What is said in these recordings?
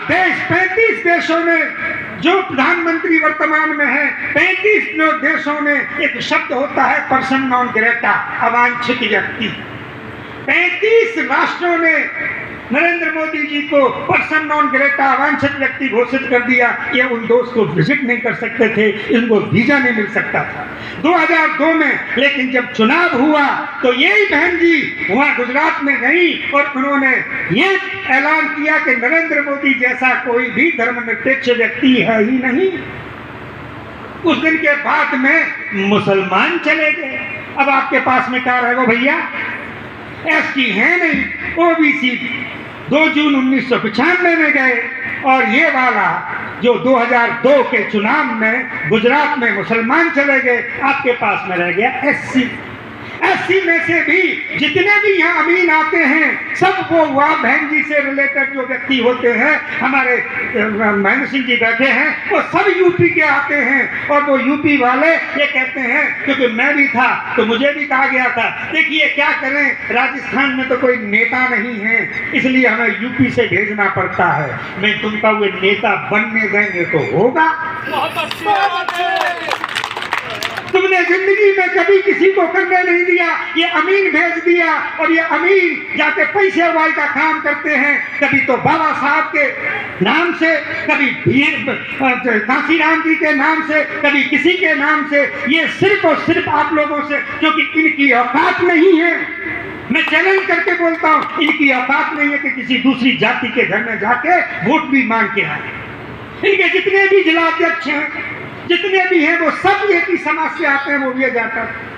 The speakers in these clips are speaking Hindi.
देश 35 देशों में जो प्रधानमंत्री वर्तमान में है, 35 देशों में एक शब्द होता है पर्सन नॉन ग्रेटा, अवांछित व्यक्ति। 35 राष्ट्रों ने नरेंद्र मोदी जी को पर्सन नॉन ग्रेटा, अवांछित व्यक्ति घोषित कर दिया। ये उन दोस्त को विजिट नहीं कर सकते थे, इनको वीजा नहीं मिल सकता था 2002 में। लेकिन जब चुनाव हुआ तो यही बहन जी वहां गुजरात में गई और उन्होंने ये ऐलान किया कि नरेंद्र मोदी जैसा कोई भी धर्मनिरपेक्ष व्यक्ति है ही नहीं। उस दिन के बाद में मुसलमान चले गए। अब आपके पास में क्या रहेगा भैया? एसटी है नहीं, ओबीसी 2 जून 1995 में गए और ये वाला जो 2002 के चुनाव में गुजरात में मुसलमान चले गए, आपके पास में रह गया एससी। एससी में से भी जितने भी यहाँ अमीन आते हैं सब वो वहाँ बहन जी से रिलेटेड जो व्यक्ति होते हैं, हमारे महेंद्र सिंह जी बैठे हैं, वो सब यूपी के आते हैं। और वो यूपी वाले ये कहते हैं, क्योंकि मैं भी था तो मुझे भी कहा गया था, देखिए क्या करें, राजस्थान में तो कोई नेता नहीं है, इसलिए हमें यूपी से भेजना पड़ता है। मैं तुमका वो नेता बनने देंगे तो होगा। तुमने जिंदगी में कभी किसी को करने नहीं दिया, ये अमीन भेज दिया। और ये अमीन जाके पैसे वाले का काम करते हैं, कभी तो बाबा साहब के नाम से, कभी कांसीराम जी के नाम से, कभी किसी के नाम से। ये सिर्फ और सिर्फ आप लोगों से, क्योंकि इनकी औकात नहीं है। मैं चैलेंज करके बोलता हूँ, इनकी औकात नहीं है कि किसी दूसरी जाति के घर में जाके वोट भी मांग के आए। इनके जितने भी जिला अध्यक्ष हैं, जितने भी हैं, वो सब एक ही समाज से आते हैं, वो भी जाता है।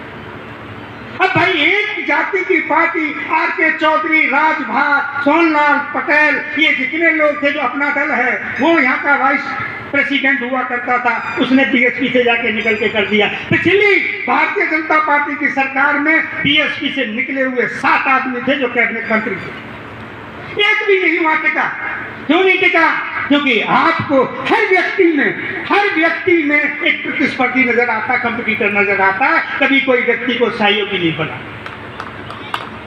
अब भाई एक जाति की पार्टी, आर.के. चौधरी, राजभार, सोनलाल पटेल, ये जितने लोग थे, जो अपना दल है, वो यहाँ का वाइस प्रेसिडेंट हुआ करता था, उसने बीएसपी से जाके निकल के कर दिया। पिछली भारतीय जनता पार्टी की सरकार में बीएसपी से निकले हुए 7 आदमी थे जो कैबिनेट मंत्री थे, एक भी नहीं वहां टिका। क्यों नहीं टिका? क्योंकि आपको हर व्यक्ति में एक प्रतिस्पर्धी नजर आता, कंपटीटर नजर आता है। कभी कोई व्यक्ति को सहयोगी नहीं बना,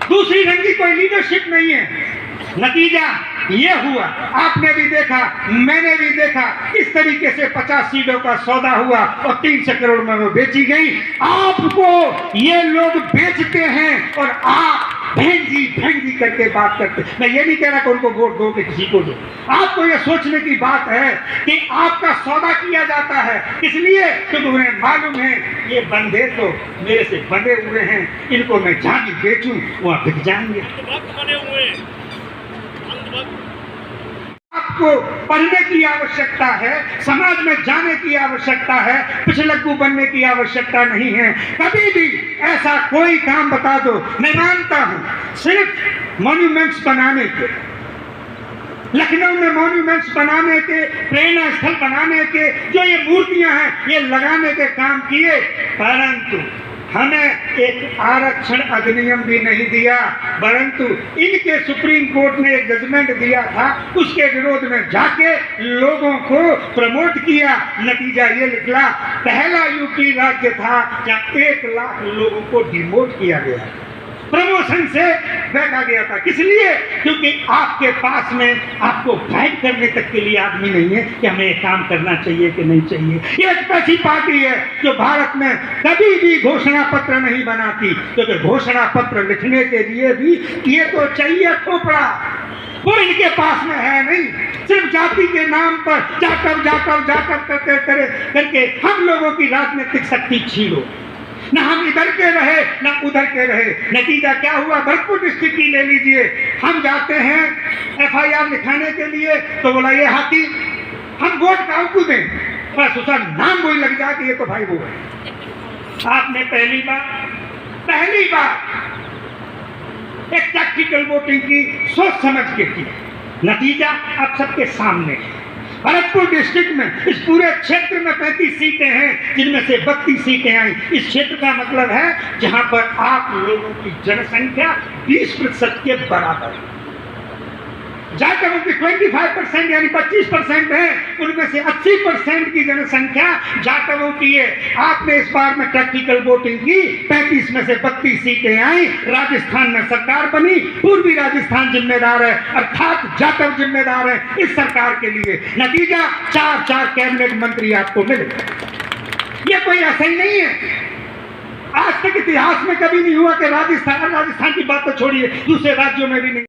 दूसरी ढंग की कोई लीडरशिप नहीं है। नतीजा ये हुआ, आपने भी देखा, मैंने भी देखा, इस तरीके से 50 सीटों का सौदा हुआ और 300 करोड़ में वो बेची गई। आपको ये लोग बेचते हैं और आप बहन जी करके बात करते। मैं ये नहीं कह रहा कि उनको वोट दो कि किसी को दो। आपको ये सोचने की बात है कि आपका सौदा किया जाता है, इसलिए क्योंकि उन्हें मालूम है ये बंदे तो मेरे से बंधे हुए हैं, इनको मैं जहां भी बेचूं वहां बिक जाएंगे। आपको पढ़ने की आवश्यकता है, समाज में जाने की आवश्यकता है, पिछलग्गू बनने की आवश्यकता नहीं है। कभी भी ऐसा कोई काम बता दो, मैं मानता हूं सिर्फ मॉन्यूमेंट्स बनाने के, लखनऊ में मॉन्यूमेंट्स बनाने के, प्रेरणा स्थल बनाने के, जो ये मूर्तियां हैं ये लगाने के काम किए, परंतु हमें एक आरक्षण अधिनियम भी नहीं दिया। परंतु इनके सुप्रीम कोर्ट ने एक जजमेंट दिया था, उसके विरोध में जाके लोगों को प्रमोट किया। नतीजा ये निकला, पहला यूपी राज्य था जहां 1 लाख लोगों को डिमोट किया गया, प्रमोशन से फेंका गया था। किस लिए? क्योंकि आपके पास में आपको गाइड करने तक के लिए आदमी नहीं है कि हमें एक काम करना चाहिए कि नहीं चाहिए। ये एक ऐसी पार्टी है जो भारत में कभी भी घोषणा पत्र नहीं बनाती, क्योंकि घोषणा पत्र लिखने के लिए भी ये तो चाहिए खोपड़ा, वो इनके पास में है नहीं। सिर्फ जाति के नाम पर जाकर करके हम लोगों की राजनीतिक शक्ति छीनो। ना हम इधर के रहे ना उधर के रहे। नतीजा क्या हुआ? भरतपुर डिस्ट्रिक्ट की ले लीजिए, हम जाते हैं एफआईआर लिखाने के लिए तो बोला ये हाथी, हम वोट काउंट दें, बस उसका नाम वही लग जाए कि ये तो भाई वो है। आपने पहली बार एक टैक्टिकल वोटिंग की सोच समझ के की, नतीजा आप सबके सामने है। भरतपुर डिस्ट्रिक्ट में इस पूरे क्षेत्र में 35 सीटें हैं, जिनमें से 32 सीटें आई। इस क्षेत्र का मतलब है जहां पर आप लोगों की जनसंख्या 20% के बराबर है। जाटवों की 25% यानी 25% है, उनमें से 80% की जनसंख्या जाटवों की है। आपने इस बार में प्रैक्टिकल वोटिंग की, 35 में से 32 सीटें आई, राजस्थान में सरकार बनी, पूर्वी राजस्थान जिम्मेदार है, अर्थात जाटव जिम्मेदार है इस सरकार के लिए। नतीजा 4 कैबिनेट मंत्री आपको मिले। ये कोई ऐसा ही नहीं है, आज तक इतिहास में कभी नहीं हुआ कि राजस्थान की बात तो छोड़िए, दूसरे राज्यों में भी नहीं।